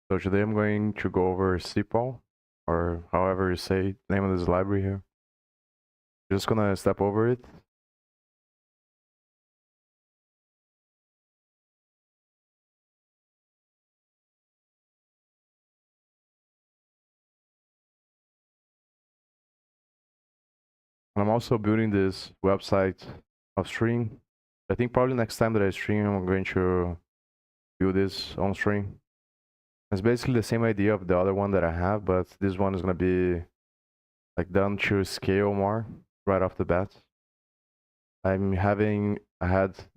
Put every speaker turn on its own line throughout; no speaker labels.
So today I'm going to go over cpal, or however you say name of this library here. Just gonna step over it. And I'm also building this website of stream. I think probably next time that I stream, I'm going to build this on stream. It's basically the same idea of the other one that I have, but this one is gonna be like done to scale more right off the bat. I had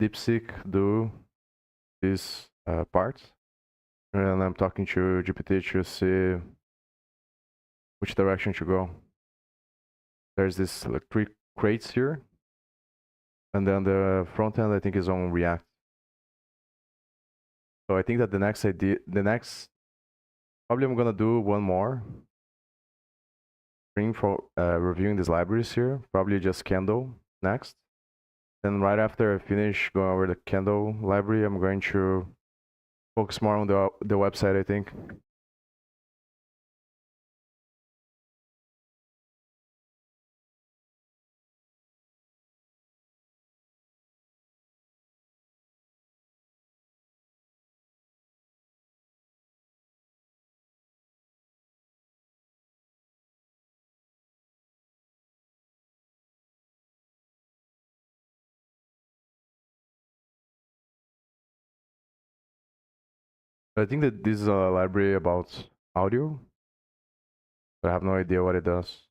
DeepSeek do this part, and I'm talking to GPT to see which direction to go. There's this like 3 crates here, and then the front end I think is on React. So I think that probably I'm gonna do one more stream for reviewing these libraries here. Probably just Candle next. Then right after I finish going over the Candle library, I'm going to focus more on the website, I think. I think that this is a library about audio, but I have no idea what it does.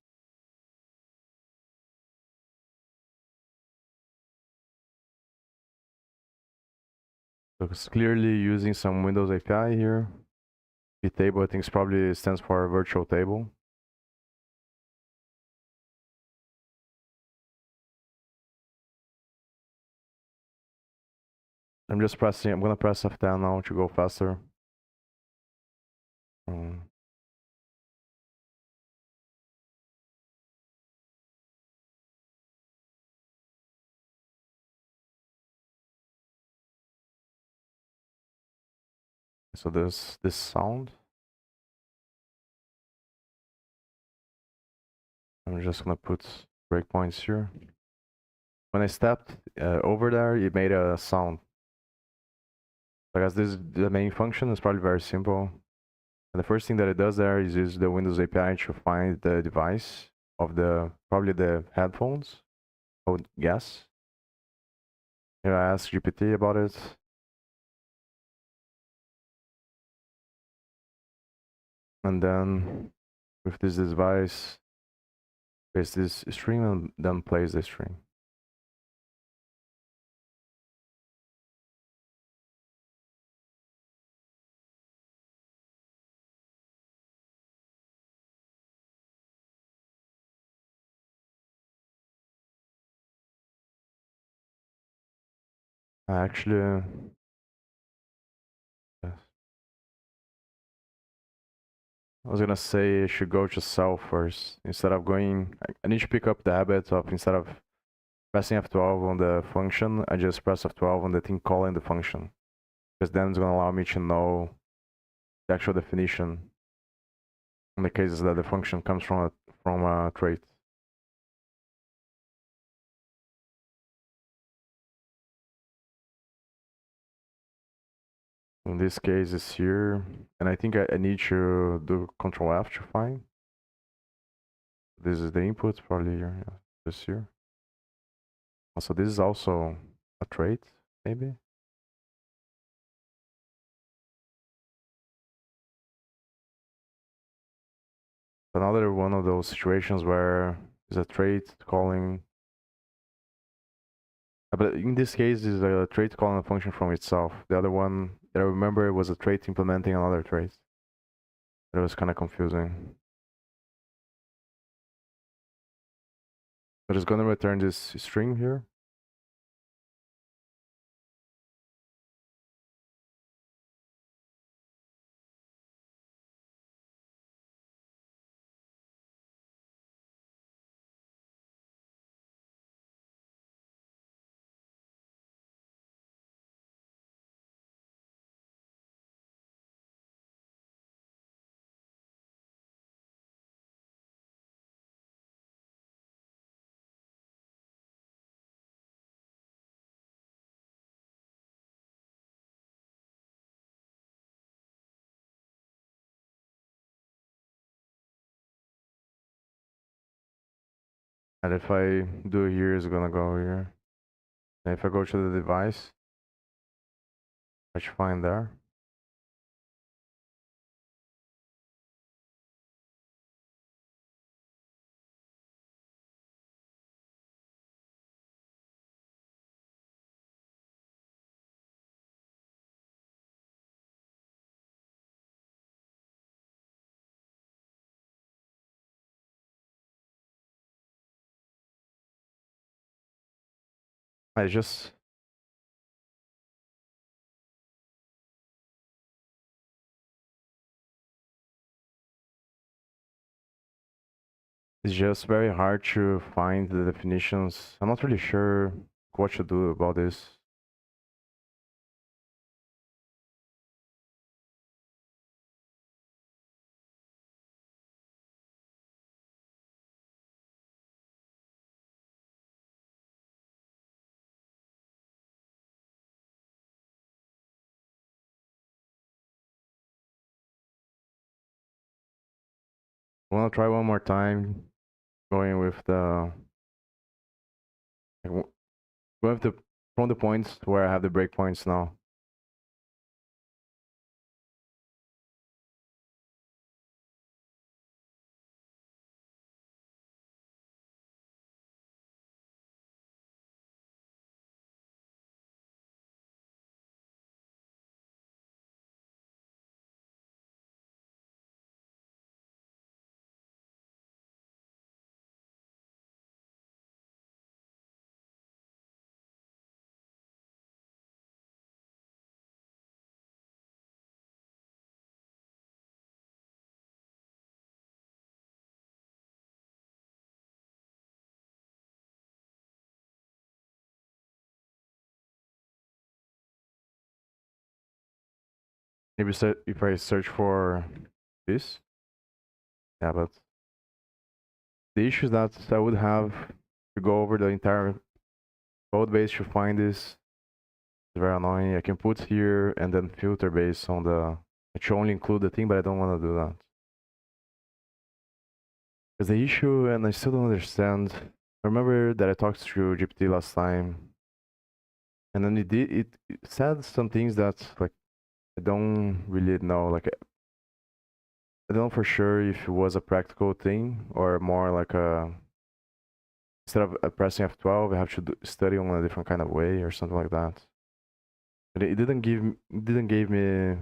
So it's clearly using some Windows API here. The table I think probably stands for virtual table. I'm gonna press F10 now to go faster. Um, so this sound. I'm just gonna put breakpoints here. When I stepped over there, it made a sound. I guess this is the main function. It's probably very simple. And the first thing that it does there is use the Windows API to find the device of probably the headphones, I would guess. Here I ask GPT about it. And then with this device, paste this string and then place the string. Actually, yes. I was gonna say I should go to cell first instead of going. I need to pick up the habit of instead of pressing F12 on the function, I just press F12 on the thing calling the function, because then it's gonna allow me to know the actual definition in the cases that the function comes from a trait. In this case, it's here, and I think I need to do Control F to find. This is the input, probably here, yeah, this here. Also, this is also a trait, maybe. Another one of those situations where is a trait calling. But in this case, is a trait calling a function from itself. The other one that I remember was a trait implementing another trait. It was kind of confusing. But it's gonna return this string here. And if I do here, it's gonna go here. And if I go to the device, I should find there. I just It's just very hard to find the definitions. I'm not really sure what to do about this. I want to try one more time, going with the like, going with the from the points where I have the breakpoints now. Maybe if I search for this, yeah, but the issue is that I would have to go over the entire code base to find this. It's very annoying. I can put here and then filter based on the. It should only include the thing, but I don't want to do that. Because the issue, and I still don't understand. I remember that I talked to GPT last time, and then it said some things that like I don't really know. Like I don't know for sure if it was a practical thing or more like a instead of pressing F12, I have to study on a different kind of way or something like that. But it didn't give me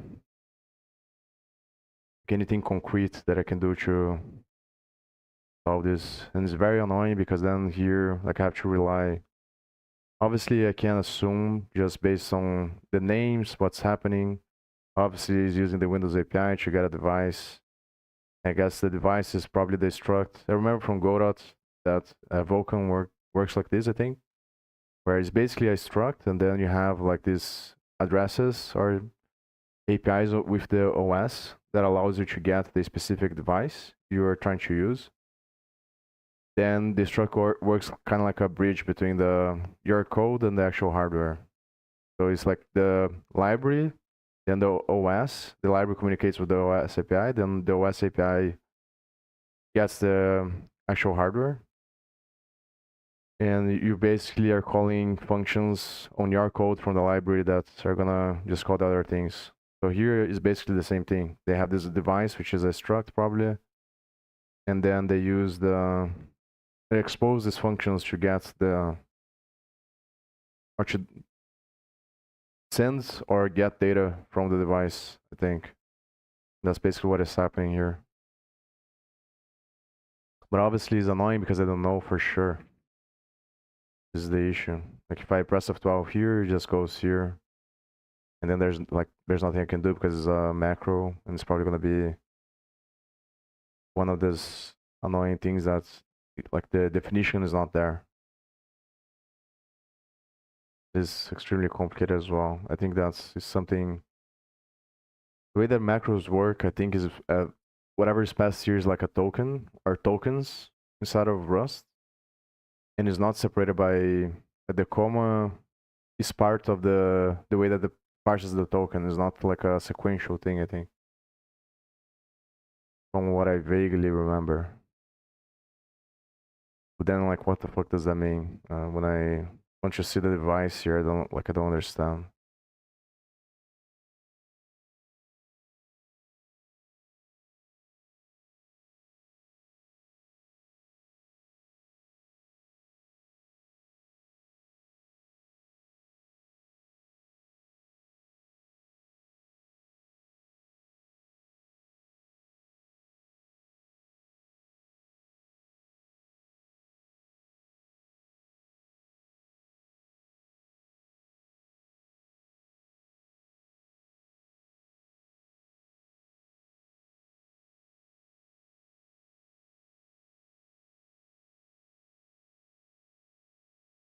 anything concrete that I can do to solve this, and it's very annoying because then here like I have to rely. Obviously, I can assume just based on the names what's happening. Obviously, it's using the Windows API to get a device. I guess the device is probably the struct. I remember from Godot that Vulkan works like this, I think, where it's basically a struct, and then you have like these addresses or APIs with the OS that allows you to get the specific device you are trying to use. Then the struct works kind of like a bridge between your code and the actual hardware. So it's like the library, then the OS. The library communicates with the OS API, then the OS API gets the actual hardware. And you basically are calling functions on your code from the library that are gonna just call the other things. So here is basically the same thing. They have this device, which is a struct probably, and then they expose these functions to get or to send or get data from the device, I think. That's basically what is happening here. But obviously it's annoying because I don't know for sure. This is the issue. Like if I press F12 here, it just goes here. And then there's nothing I can do because it's a macro and it's probably gonna be one of those annoying things that's like the definition is not there. It's extremely complicated as well. I think that's something. The way that macros work, I think, is whatever is passed here is like a token or tokens inside of Rust, and is not separated by the comma. Is part of the way that the parses the token. Is not like a sequential thing, I think, from what I vaguely remember. But then like what the fuck does that mean? When I once you see the device here, I don't understand.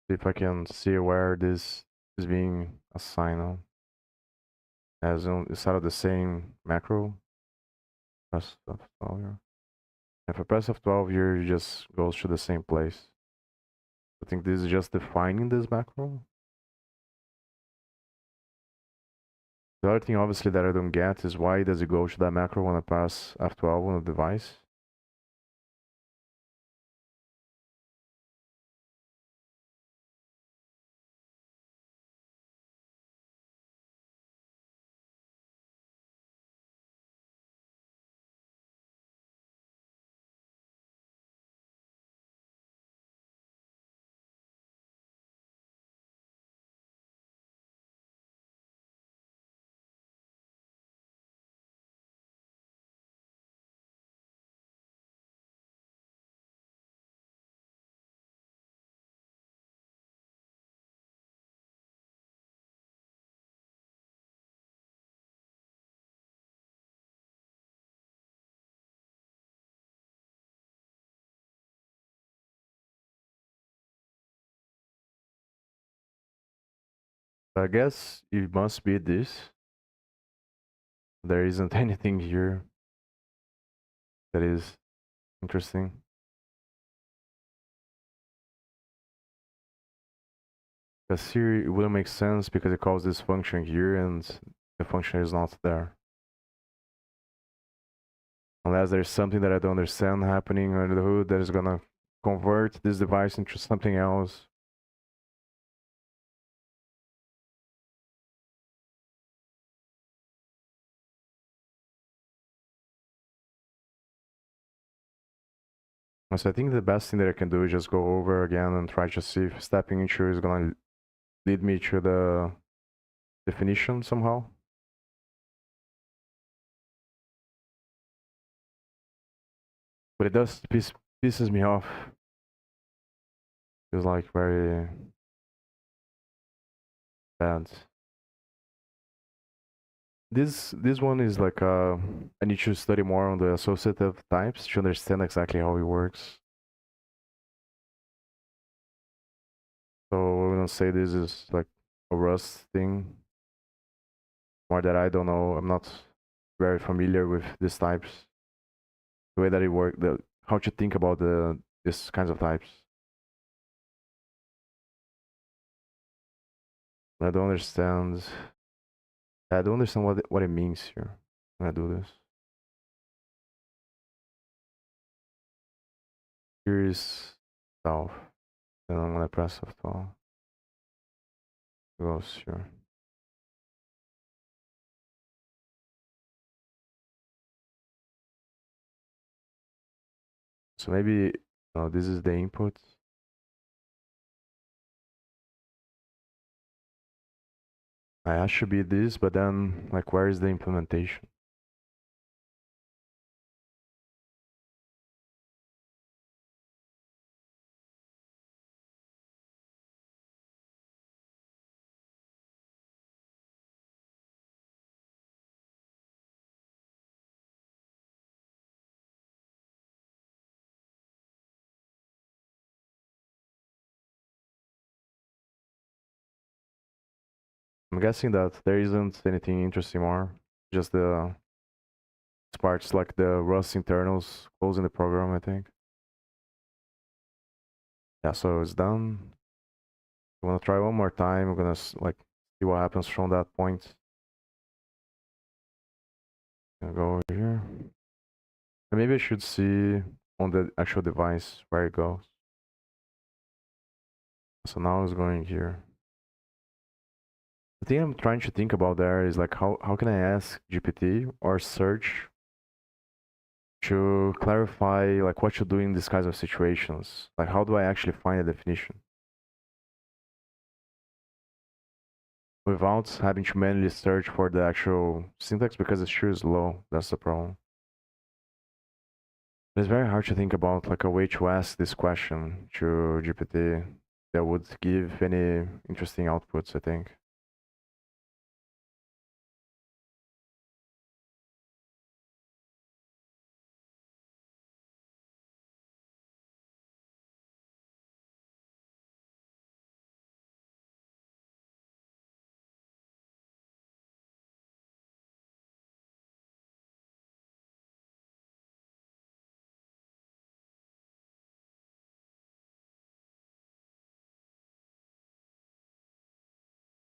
See if I can see where this is being assigned on. As on inside of the same macro. Press F12 here. If I press F12 here, it just goes to the same place. I think this is just defining this macro. The other thing obviously that I don't get is why does it go to that macro when I press F12 on the device? I guess it must be this. There isn't anything here that is interesting. Because here it wouldn't make sense because it calls this function here and the function is not there. Unless there's something that I don't understand happening under the hood that is gonna convert this device into something else. So I think the best thing that I can do is just go over again and try to see if stepping into is gonna lead me to the definition somehow. But it does pisses me off. Feels like very bad. This one is like I need to study more on the associative types to understand exactly how it works. So we're gonna say this is like a Rust thing. More that I don't know. I'm not very familiar with these types. The way that it works, the how to think about these kinds of types. I don't understand. I don't understand what it means here when I do this. Here is self. Then I'm gonna press F12. Goes here. So maybe this is the input. I should be this, but then like where is the implementation? I'm guessing that there isn't anything interesting more. Just the parts like the Rust internals closing the program, I think. Yeah, so it's done. I'm gonna try one more time. I'm gonna like see what happens from that point. Gonna go over here. And maybe I should see on the actual device where it goes. So now it's going here. The thing I'm trying to think about there is like how can I ask GPT or search to clarify like what you do in these kinds of situations? Like how do I actually find a definition without having to manually search for the actual syntax because it's sure slow. That's the problem. It's very hard to think about like a way to ask this question to GPT that would give any interesting outputs, I think.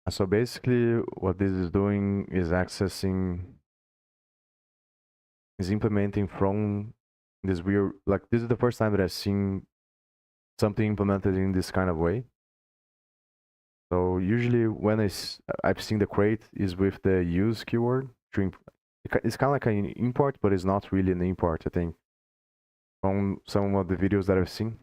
So basically what this is doing is implementing from this weird, like this is the first time that I've seen something implemented in this kind of way. So usually when I've seen the crate is with the use keyword. It's kind of like an import, but it's not really an import, I think, from some of the videos that I've seen.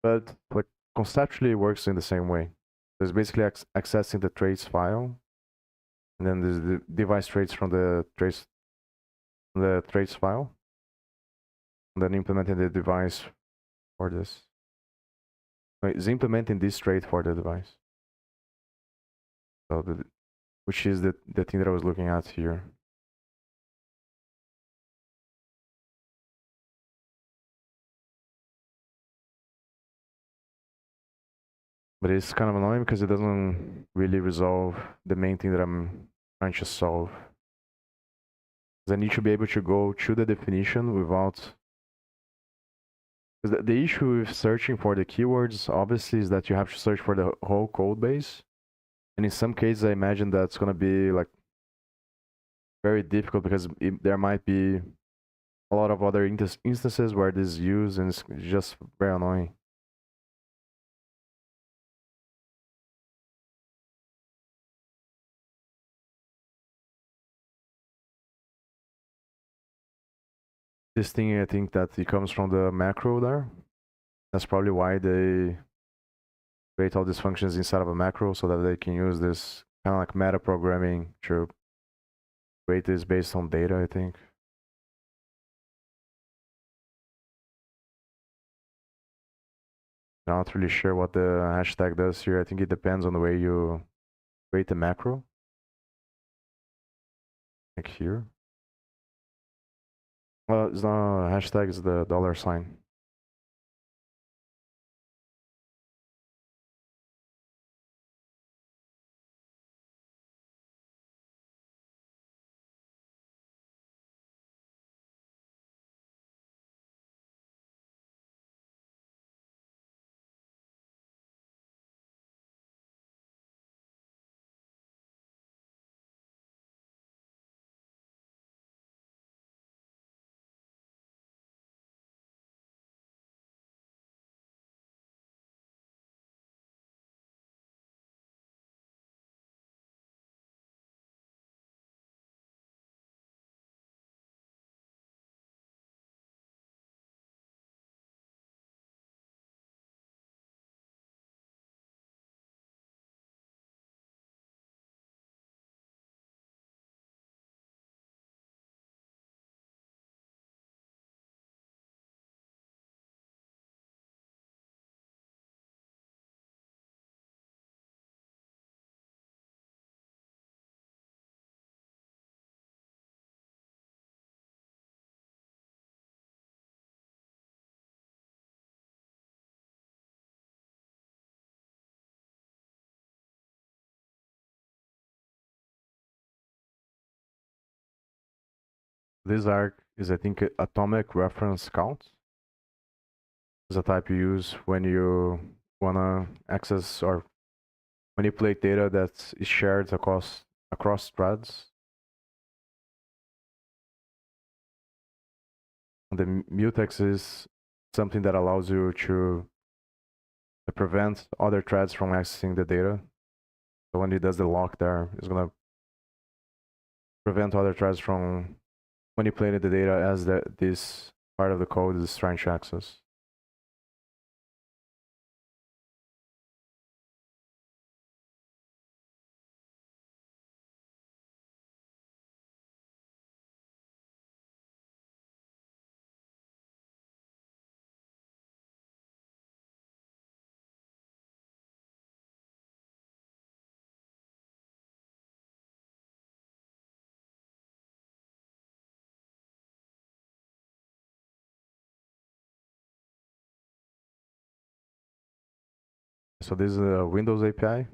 But like conceptually, it works in the same way. There's basically accessing the trace file, and then there's the device trace from the trace file, and then implementing the device for this. It's implementing this trait for the device. So which is the thing that I was looking at here. But it's kind of annoying because it doesn't really resolve the main thing that I'm trying to solve. I need to be able to go to the definition without. Because the issue with searching for the keywords, obviously, is that you have to search for the whole code base. And in some cases, I imagine that's going to be like very difficult because there might be a lot of other instances where this is used, and it's just very annoying. This thing, I think that it comes from the macro there. That's probably why they create all these functions inside of a macro so that they can use this kind of like meta programming to create this based on data, I think. Not really sure what the hashtag does here. I think it depends on the way you create the macro. Like here. Well, it's not a hashtag, it's the $sign. This arc is, I think, atomic reference count. Is a type you use when you wanna access or manipulate data that is shared across threads. And the mutex is something that allows you to to prevent other threads from accessing the data. So when it does the lock there, it's gonna prevent other threads from manipulating the data as this part of the code is trying to access. So this is a Windows API.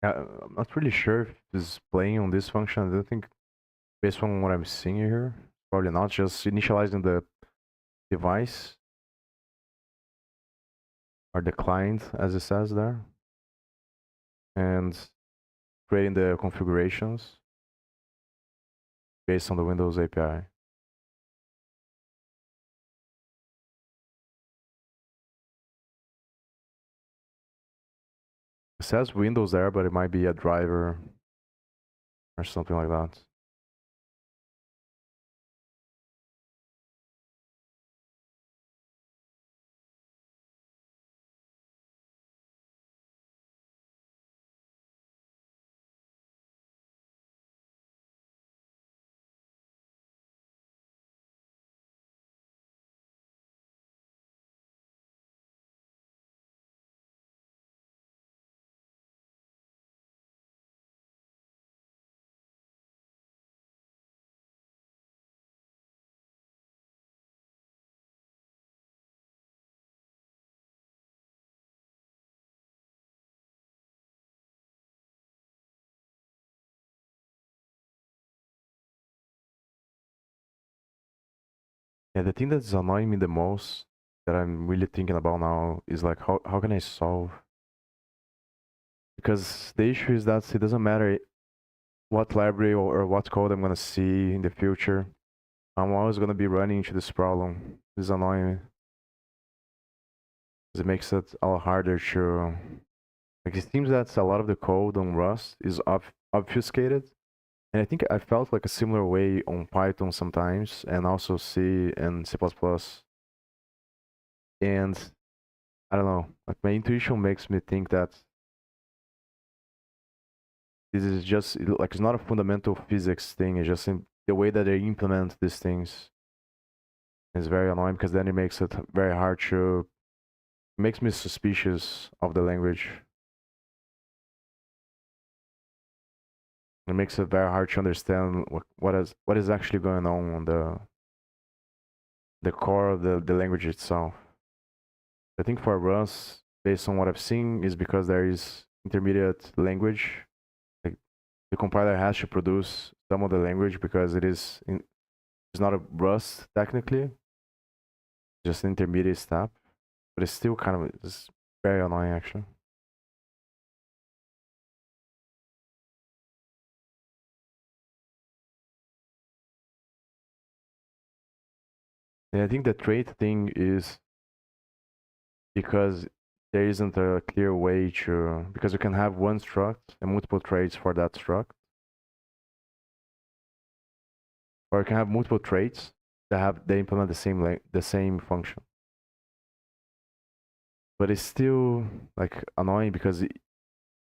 I'm not really sure if it's playing on this function. I don't think, based on what I'm seeing here, probably not. Just initializing the device or the client, as it says there, and creating the configurations based on the Windows API. It says Windows there, but it might be a driver or something like that. Yeah, the thing that's annoying me the most that I'm really thinking about now is like how can I solve? Because the issue is that it doesn't matter what library or what code I'm gonna see in the future. I'm always gonna be running into this problem. This is annoying me. 'Cause it makes it a lot harder to like it seems that a lot of the code on Rust is obfuscated. And I think I felt like a similar way on Python sometimes and also C and C++. And I don't know, like my intuition makes me think that this is just like it's not a fundamental physics thing, it's just the way that they implement these things is very annoying because then it makes it very hard to makes me suspicious of the language. It makes it very hard to understand what is actually going on the core of the language itself. I think for Rust, based on what I've seen, is because there is intermediate language. Like the compiler has to produce some of the language because it's not a Rust technically, just an intermediate step, but it's still kind of it's very annoying actually. And I think the trait thing is because there isn't a clear way to because you can have one struct and multiple traits for that struct, or you can have multiple traits that they implement the same function. But it's still like annoying because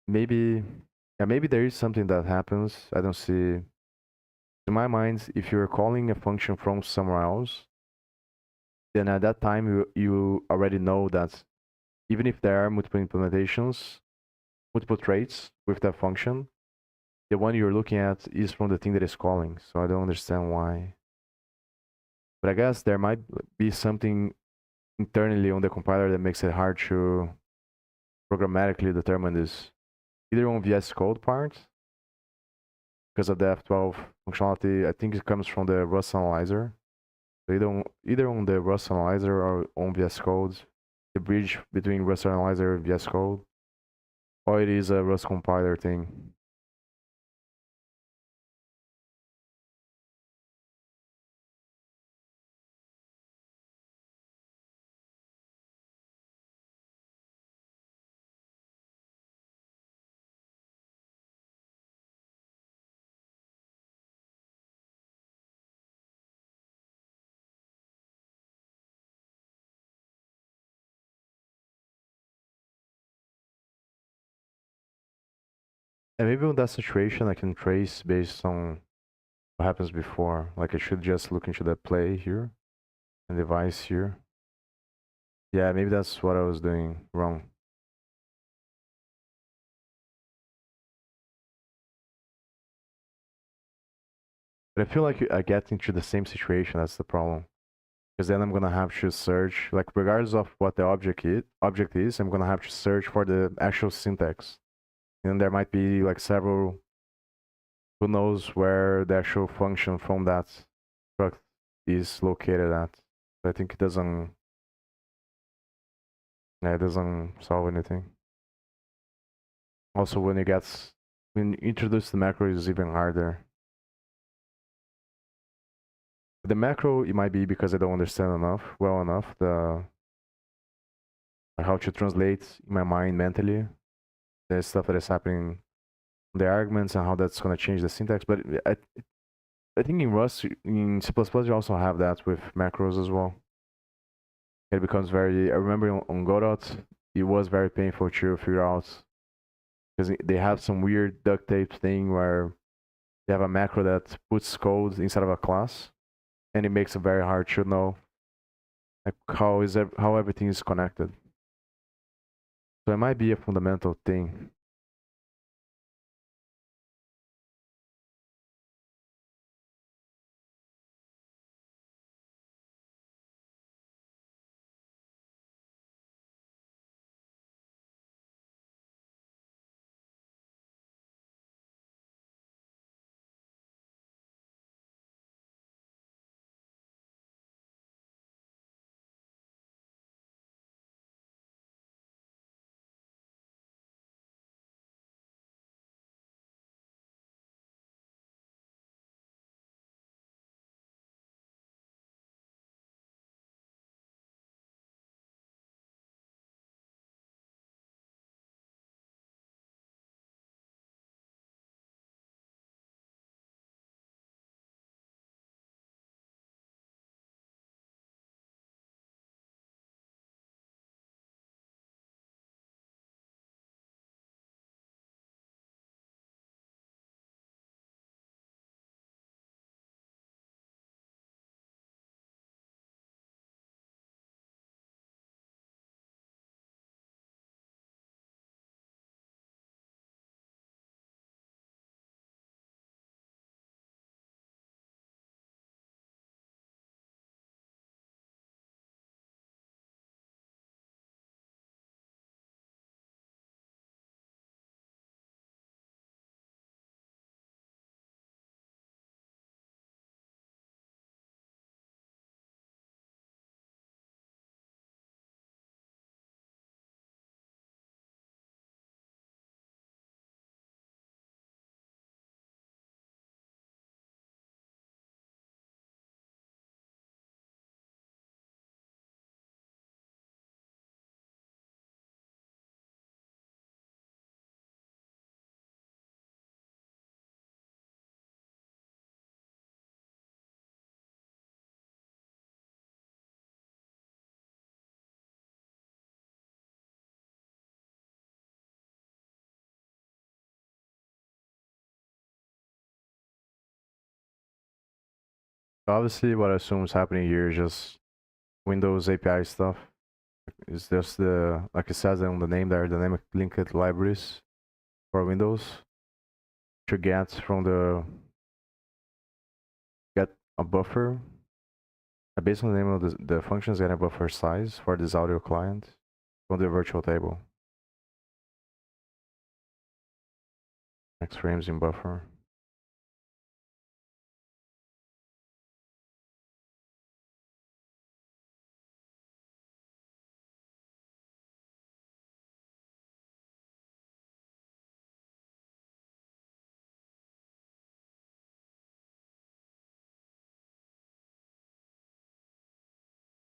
maybe maybe there is something that happens. I don't see. In my mind, if you're calling a function from somewhere else, then at that time you already know that even if there are multiple implementations, multiple traits with that function, the one you're looking at is from the thing that is calling. So I don't understand why. But I guess there might be something internally on the compiler that makes it hard to programmatically determine this. Either on VS Code part, because of the F12 functionality, I think it comes from the Rust analyzer. So either on the Rust analyzer or on VS Code, the bridge between Rust analyzer and VS Code, or it is a Rust compiler thing. And maybe in that situation, I can trace based on what happens before. Like I should just look into the play here and device here. Yeah, maybe that's what I was doing wrong. But I feel like I get into the same situation. That's the problem. Because then I'm gonna have to search, like regardless of what the object is, I'm gonna have to search for the actual syntax. And there might be like several, who knows where the actual function from that struct is located at. So I think it doesn't solve anything. Also, when you introduce the macro, it's even harder. The macro, it might be because I don't understand well enough, how to translate in my mind mentally the stuff that is happening, the arguments and how that's gonna change the syntax. But I think in Rust, in C++, you also have that with macros as well. It becomes very. I remember on Godot, it was very painful to figure out because they have some weird duct tape thing where they have a macro that puts code inside of a class, and it makes it very hard to know like how everything is connected. So it might be a fundamental thing. Obviously, what I assume is happening here is just Windows API stuff. It's just the, like it says on the name there, dynamic linked libraries for Windows to get from the get a buffer. Based on the name of the functions, get a buffer size for this audio client from the virtual table. X frames in buffer.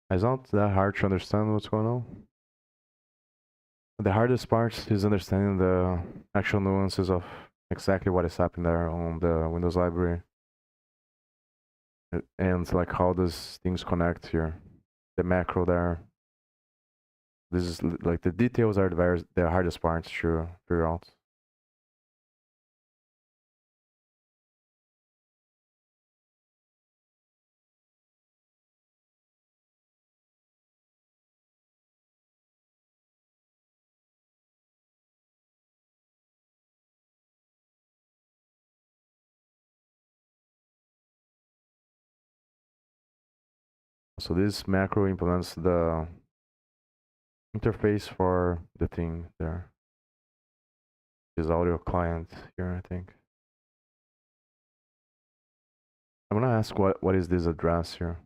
It's not that hard to understand what's going on. The hardest part is understanding the actual nuances of exactly what is happening there on the Windows library. And like how does things connect here. The macro there. This is like the details are the hardest parts to figure out. So this macro implements the interface for the thing there. This audio client here, I think. I'm gonna ask what is this address here?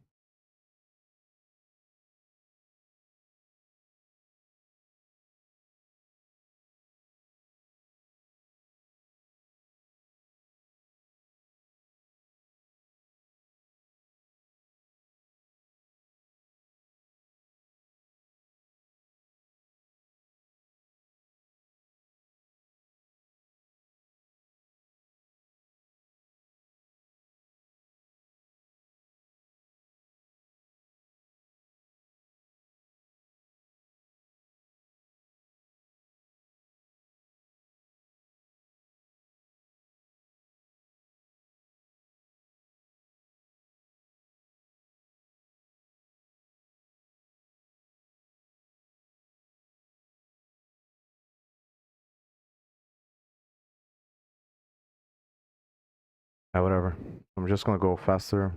Whatever. I'm just gonna go faster.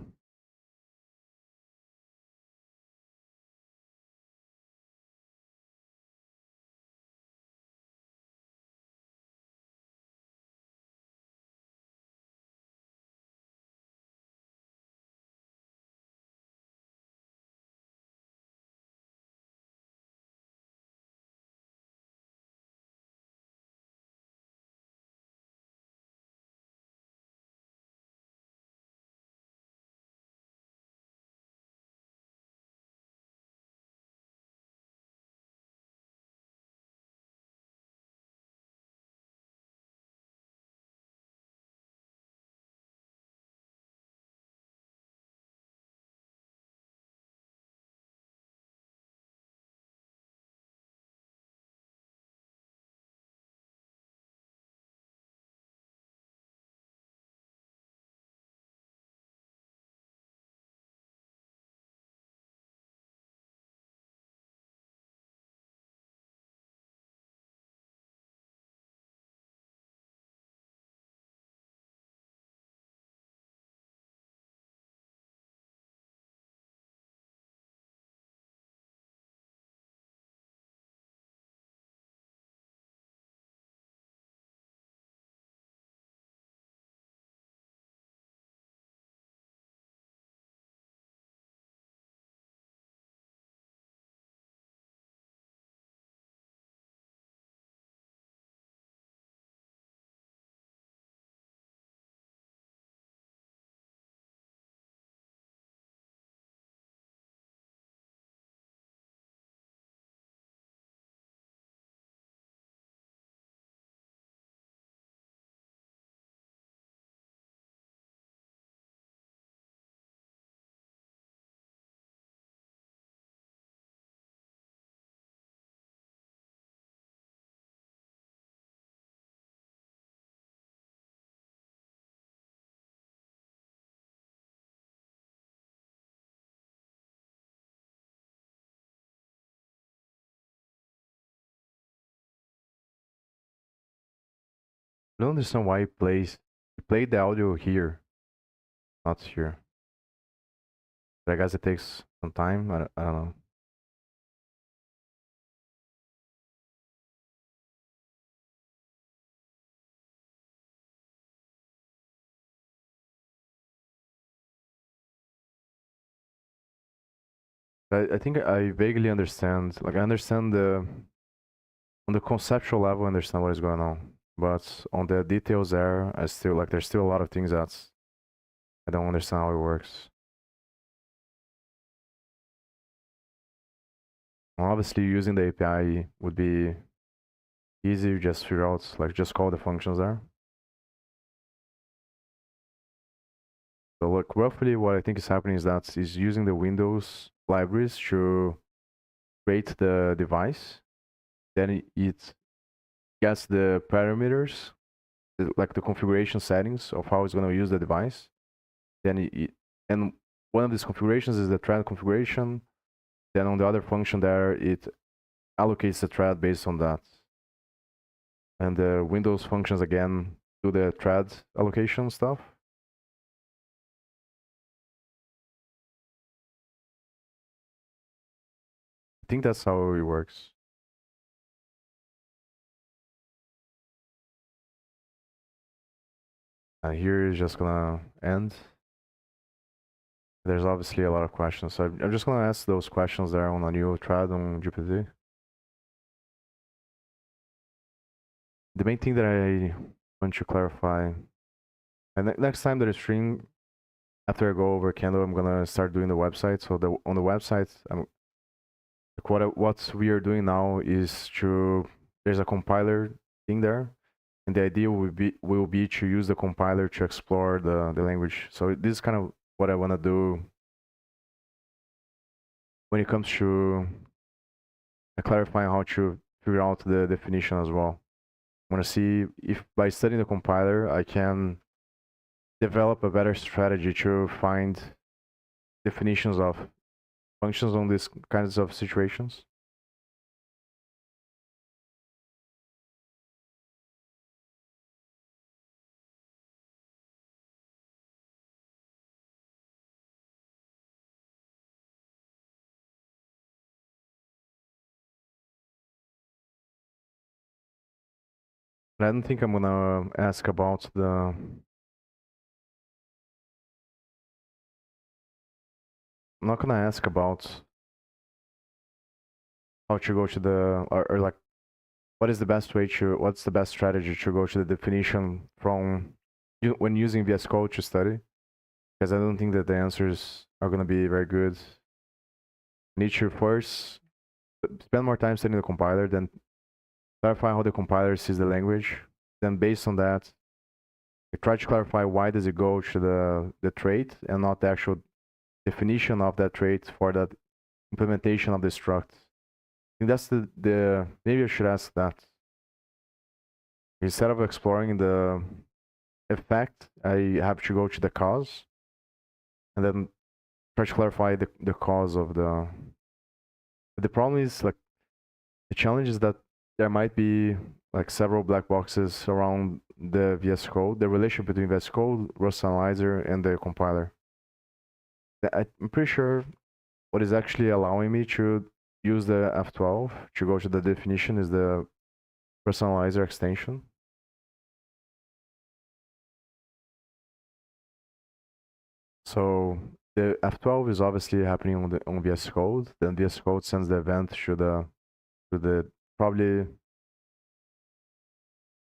I don't understand why it played the audio here, not here. But I guess it takes some time. I don't know. I think I vaguely understand. Like I understand the on the conceptual level, I understand what is going on, but on the details there, I still like there's still a lot of things that's I don't understand how it works. Well, obviously, using the API would be easy. You just figure out like just call the functions there. So look, roughly what I think is happening is that is using the Windows libraries to create the device. Then it gets the parameters, like the configuration settings of how it's going to use the device. Then and one of these configurations is the thread configuration. Then on the other function there, it allocates the thread based on that. And the Windows functions again do the thread allocation stuff. I think that's how it works. And here is just gonna end. There's obviously a lot of questions, so I'm just gonna ask those questions there on a new thread on GPT. The main thing that I want to clarify, and next time that I stream, after I go over Kendo, I'm gonna start doing the website. So on the website, what we are doing now is there's a compiler thing there, and the idea will be to use the compiler to explore the language. So this is kind of what I want to do when it comes to clarifying how to figure out the definition as well. I want to see if by studying the compiler I can develop a better strategy to find definitions of functions on these kinds of situations. And I don't think I'm gonna ask about I'm not gonna ask about how to go to or like what's the best strategy to go to the definition from when using VS Code to study, because I don't think that the answers are gonna be very good. Need to first spend more time studying the compiler, then clarify how the compiler sees the language. Then based on that, I try to clarify why does it go to the trait and not the actual definition of that trait for that implementation of the struct. I think that's the maybe I should ask that. Instead of exploring the effect, I have to go to the cause and then try to clarify the cause of the problem is like the challenge is that there might be like several black boxes around the VS Code, the relation between VS Code, Rust Analyzer, and the compiler. I'm pretty sure what is actually allowing me to use the F12 to go to the definition is the Rust Analyzer extension. So the F12 is obviously happening on VS Code. Then VS Code sends the event to the probably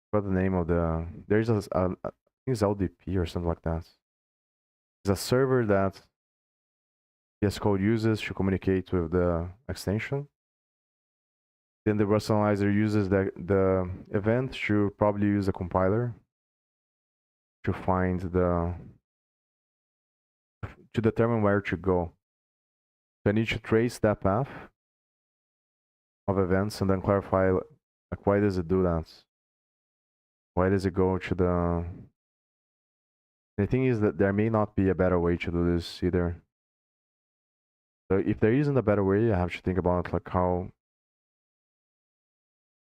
what the name of there's I think it's LDP or something like that. It's a server that VS Code uses to communicate with the extension. Then the Rust Analyzer uses the event to probably use a compiler to find to determine where to go. So I need to trace that path of events and then clarify like why does it do that? Why does it go to the thing is that there may not be a better way to do this either. So if there isn't a better way, I have to think about like how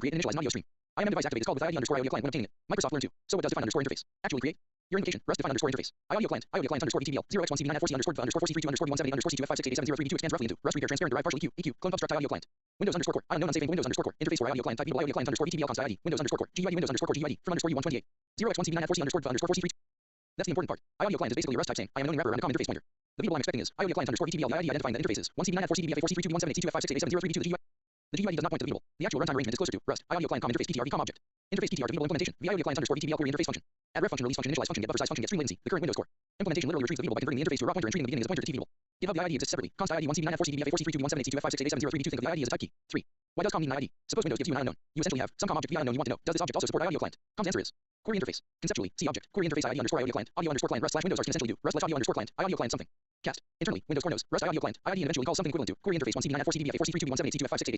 to create and initialize an audio stream. IMM device activated is called with IID underscore audio client when obtaining it. Microsoft Learn to. So what does define underscore interface? Actually create. Your invocation, rest define underscore interface. iaudio client underscore ETBL, 0x1cv9F4c underscore dev underscore 4c321780 underscore C2F5688703B2 expands roughly into rest repair transparent derived partially EQ, clone construct iaudio client. Windows underscore core, unknown unsaving Windows underscore core, interface for iaudio client, type iaudio client underscore ETBL const ID, Windows underscore core, GUID Windows underscore core GUID, from underscore U128, 0x1cv9F4c underscore dev underscore 4c32. That's the important part. iaudio client is basically a rest type saying, I am a known wrapper around a common interface pointer. The people I'm expecting is iaudio client underscore ETBL IID identifying the interfaces, 1cv9F4cdbfa4c321780 C2F5688703B2 the GUID. The GUID does not point to the beatable. The actual runtime arrangement is closer to rest iaudio client common interface PTR com object. Interface PTR beatable implementation via iaudio client underscore ETBL query interface function. Add ref function, release function, initialize function, get buffer size function, get stream latency. The current Windows core implementation literally retrieves the beatable by converting the interface to a raw pointer and treating the beginning as a pointer to tbeatable. GitHub the ID exists separately. Const ID 1cv9F4cdbfa4c321780 C2F5688703B2 think of the ID as a type key. 3. Why does com mean ID? Suppose Windows gives you an unknown. You essentially have some com object via unknown you want to know. Does this object also support iaudio client? Com's answer is query interface. Conceptually, see object, query interface ID underscore iaudio client, audio underscore client rest slash Windows can essentially do rest let audio underscore client, iaudio client something. Cast. Internally, Windows core knows rest iaudio client, ID and eventually calls something equivalent to query interface 1cv9F4cdbfa4c321780 C2F568.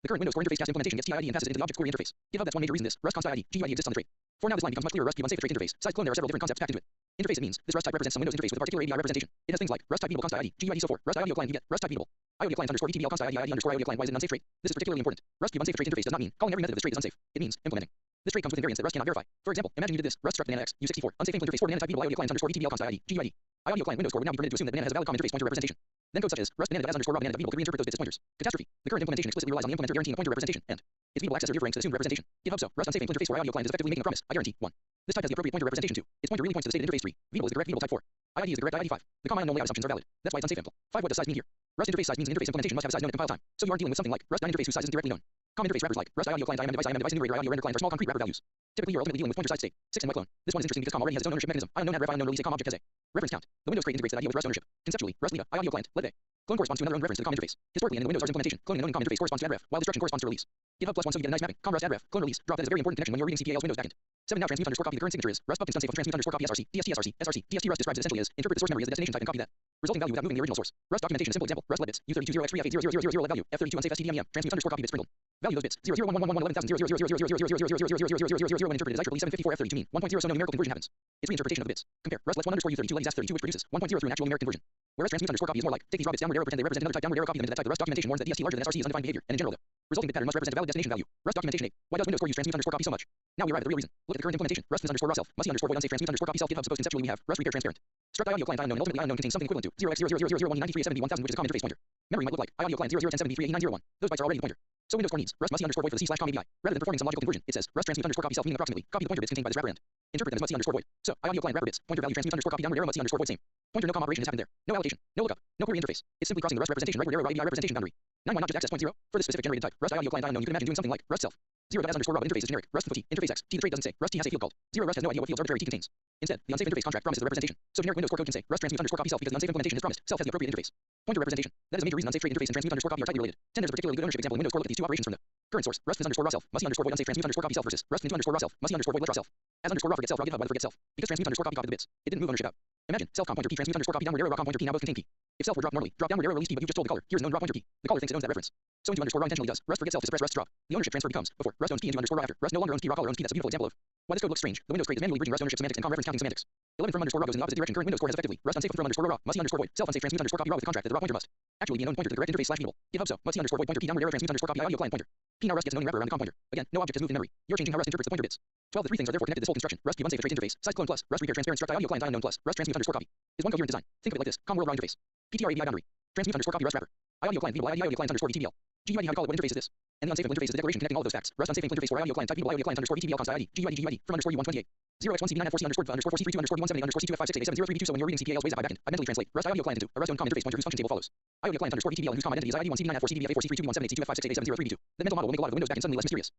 The current Windows core interface cast implementation gets TID and passes it into the object query interface. GitHub that's one major reason this rest const ID, GUID exists on the trait. For now this line becomes much clearer. Rest unsafe trait interface. Size clone there are several different concepts packed into it. Interface it means this rest type represents some Windows interface with a particular ADI representation. It has things like rest type beatable const ID, GUID so forth, rest iaudio client you get, rest type beatable. Iaudio client underscore ETBL const ID underscore iaudio client. Why is it an unsafe trait? This is particularly important. Rest unsafe trait interface does not mean calling every method of this trait is unsafe. It means implementing. This trait comes with invariants that rest cannot verify. For example, imagine you did this rest struct banana x u64 unsafe interface for banana type beatable iaudio client underscore ETBL const ID, GUID. Iaudio client Windows core would now be permitted to assume that banana has a valid common interface pointer representation. Then code such as rest banana as underscore raw banana beatable could reinterpret those bits as pointers. Catastrophe. The current implementation explicitly relies on the implementer guaranteeing a pointer representation and its beatable accessor referring to the assumed representation. GitHub so rest unsafe interface for iaudio client is effectively making a promise. I guarantee 1. This type has the appropriate pointer representation 2. Its pointer really points to the stated interface 3. Beatable is the correct beatable type 4. IID is the correct IID 5. The comma unknown layout assumptions are valid. That's why it's unsafe impl. 5. What does size mean here? Rest interface size means an interface implementation must have a size known at compile time. So you aren't dealing with something like rest interface whose size isn't directly known. Common interface wrappers like rest iaudio client IM device enumerator iaudio render client are small concrete wrapper values. Typically you're ultimately dealing with pointer size state. 6 and clone. This one is interesting because com already has its own ownership mechanism. Unknown at ref unknown release a com object has a reference count. The Windows crate integrates that idea with rest ownership. Conceptually, rest lita iaudio client let a clone corresponds to another owned reference to the com interface. Historically and in the Windows Rs implementation, cloning an owning com interface corresponds to add ref, while destruction corresponds to release. GitHub plus 1 so you get a nice mapping. Com rest add ref, clone release, drop that is a very important connection when you're reading cpal's Windows backend. 7 now transmute underscore copy the current signature is rest up instance safe of transmute underscore copy src dst src src dst rest describes it essentially as interpret the source memory as the destination type and copy that resulting value without moving the original source. Rest documentation a simple example rest let bits u32 0x3f8 00000 let value f32 unsafe stdmem transmute underscore copy bits sprinkled value those bits 001111110000000000000 when interpreted as IEEE 754 f32 mean 1.0 so no numerical conversion happens. It's reinterpretation of the bits. Compare rest let 1 underscore u32 let f32 which produces 1.0 through an actual numeric conversion. Whereas transmute underscore copy is more like take these raw bits downward arrow pretend they represent another type downward arrow copy them into that type. The rest documentation warns that DST larger than SRC is undefined behavior and in general the resulting bit pattern must represent a valid destination value. Rest documentation 8. Why does Windows core use transmute underscore copy so much? Now we arrive at the real reason. Look at the current implementation. Rest underscore raw self must underscore void unsafe transmute underscore copy self GitHub suppose conceptually we have rest repair transparent. Struct iaudio client unknown and ultimately unknown contains something equivalent to 0x00000193701000 which is a common interface pointer. Memory might look like iaudio client 0010738901. Those bytes are already the pointer. So Windows core needs rest must underscore void for the c/com API. Rather than performing some logical conversion, it says rest transmute underscore copy self meaning approximately copy the pointer bits contained by this wrapper end. Interpret them as must underscore void. So iaudio client wrapper bits pointer value transmute underscore copy downward arrow must underscore void same. Pointer no com operation has happened there. No allocation. No lookup. No query interface. It's simply crossing the rest representation rightward arrow API representation boundary. 9 why not just access point 0 for this specific generated type. Rest iaudio client unknown you can imagine doing something like rest self. 0 as underscore raw but interface is generic. Rest info t interface x t the trait doesn't say. Rest t has a field called 0 rest has no idea what fields arbitrary t contains. Instead, the unsafe interface contract promises the representation. So generic Windows core code can say rest transmute underscore copy self because the unsafe implementation is promised. Self has the appropriate interface. Pointer representation. That is a major reason unsafe trait interface and transmute underscore copy are tightly related. 10 there's a particularly good ownership example in Windows core. Look at these two operations from the current source. Rest underscore raw self must underscore void unsafe transmute underscore copy self versus rest into underscore raw self must underscore void let raw self. As underscore raw forget self raw GitHub why forget self because transmute underscore copy copied the bits. It didn't move ownership out. Imagine self com pointer p transmute underscore copy downward arrow raw com pointer p now both contain p. If self were dropped normally, drop downward arrow release p but you just told the caller here's known raw pointer p. The caller thinks it owns that reference. So into underscore raw intentionally does. Rest forget self to suppress rest drop. The ownership transfer becomes before rest owns p into underscore raw after. Rest no longer owns p raw caller owns p. That's a beautiful example of why this code looks strange. The Windows crate is manually bridging rest ownership semantics and com reference counting semantics. 11 from underscore raw goes in the opposite direction. Current Windows core has effectively rest unsafe from underscore raw must underscore void self unsafe transmute underscore copy raw with contract that the raw pointer must actually be a known pointer to the correct interface slash beatable. GitHub so must underscore void pointer p downward arrow transmute underscore copy iaudio client pointer. P now rest gets known wrapper around the com pointer. Again, no object has moved in memory. You're changing how rest interprets the pointer bits. 12 the three things are therefore connected this whole construction. Rest unsafe trait interface size clone plus rest repair transparent struct iaudio client unknown plus rest transmute underscore copy is one coherent design. Think of it like this. Com world raw interface. PTR API boundary. Transmute underscore copy rest wrapper. Iaudio client beatable iaudio client underscore ETBL. GUID how to call it what interface is this? And the unsafe interface is the declaration connecting all of those facts. Rest unsafe interface for iaudio client type beatable iaudio client underscore ETBL const ID GUID from underscore U128. 0x1cv9F4c underscore underscore 4c32 underscore 178 underscore C2F5688703B2 so when you're reading cpal's ways backend, I mentally translate rest iaudio client into a rest owned common interface pointer whose function table follows. Iaudio client underscore ETBL whose common identity is ID 1cv9F4cdbfa4c32 C2F5688703B2. The mental model will make a lot of the Windows backend suddenly less mysterious.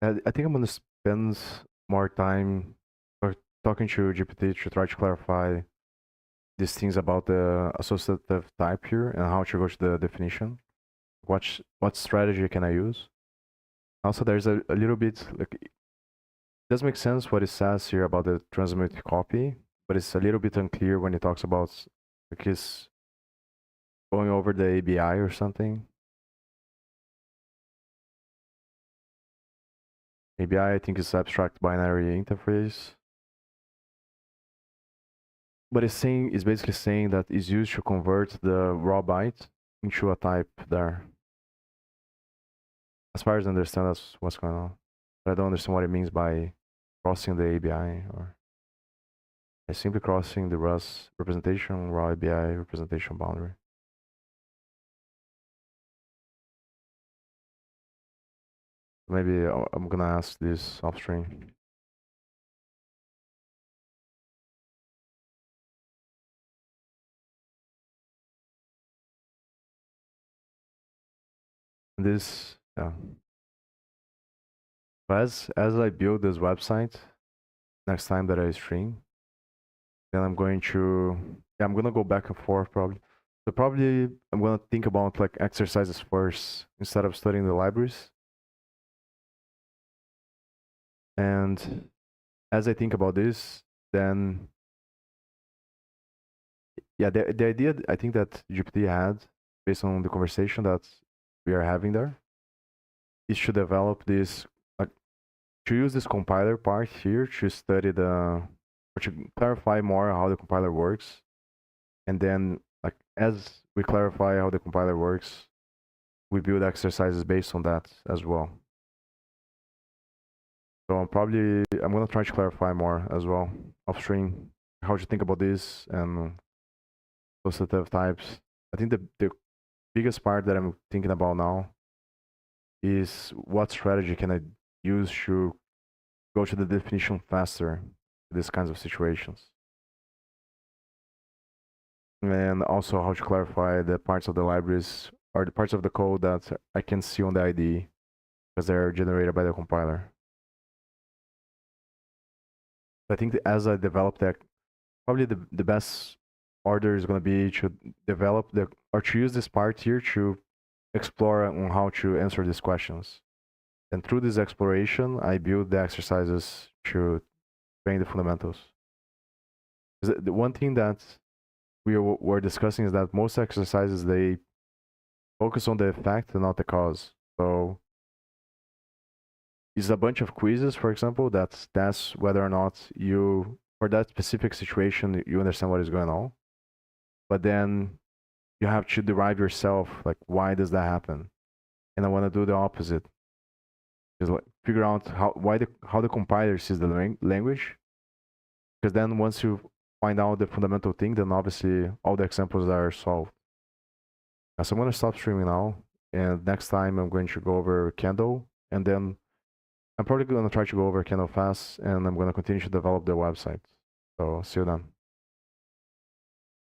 I think I'm gonna spend more time talking to GPT to try to clarify these things about the associative type here and how to go to the definition. What strategy can I use? Also, there's a little bit like it does make sense what it says here about the transmute copy, but it's a little bit unclear when it talks about like he's going over the ABI or something. ABI I think is abstract binary interface. But it's basically saying that it's used to convert the raw byte into a type there. As far as I understand, that's what's going on. But I don't understand what it means by crossing the ABI or by simply crossing the Rust representation, raw ABI representation boundary. Maybe I'm gonna ask this offstream. This, yeah. But as I build this website, next time that I stream, then I'm going to, yeah, I'm gonna go back and forth probably. So probably I'm gonna think about like exercises first instead of studying the libraries. And as I think about this, then yeah, the idea I think that GPT had, based on the conversation that we are having there, is to develop this, like, to use this compiler part here to study the, or to clarify more how the compiler works, and then like as we clarify how the compiler works, we build exercises based on that as well. So I'm gonna try to clarify more as well upstream how to think about this and associative types. I think the biggest part that I'm thinking about now is what strategy can I use to go to the definition faster in these kinds of situations. And also how to clarify the parts of the libraries or the parts of the code that I can see on the IDE because they're generated by the compiler. I think that as I develop that, probably the best order is going to be to develop the, or to use this part here to explore on how to answer these questions. And through this exploration, I build the exercises to train the fundamentals. The one thing that we were discussing is that most exercises, they focus on the effect and not the cause. So it's a bunch of quizzes, for example, that tests whether or not you, for that specific situation, you understand what is going on. But then you have to derive yourself, like, why does that happen? And I want to do the opposite. Is like figure out how the compiler sees the language. Because then once you find out the fundamental thing, then obviously all the examples are solved. So I'm going to stop streaming now. And next time I'm going to go over Candle. And then I'm probably going to try to go over Candle fast. And I'm going to continue to develop the website. So see you then.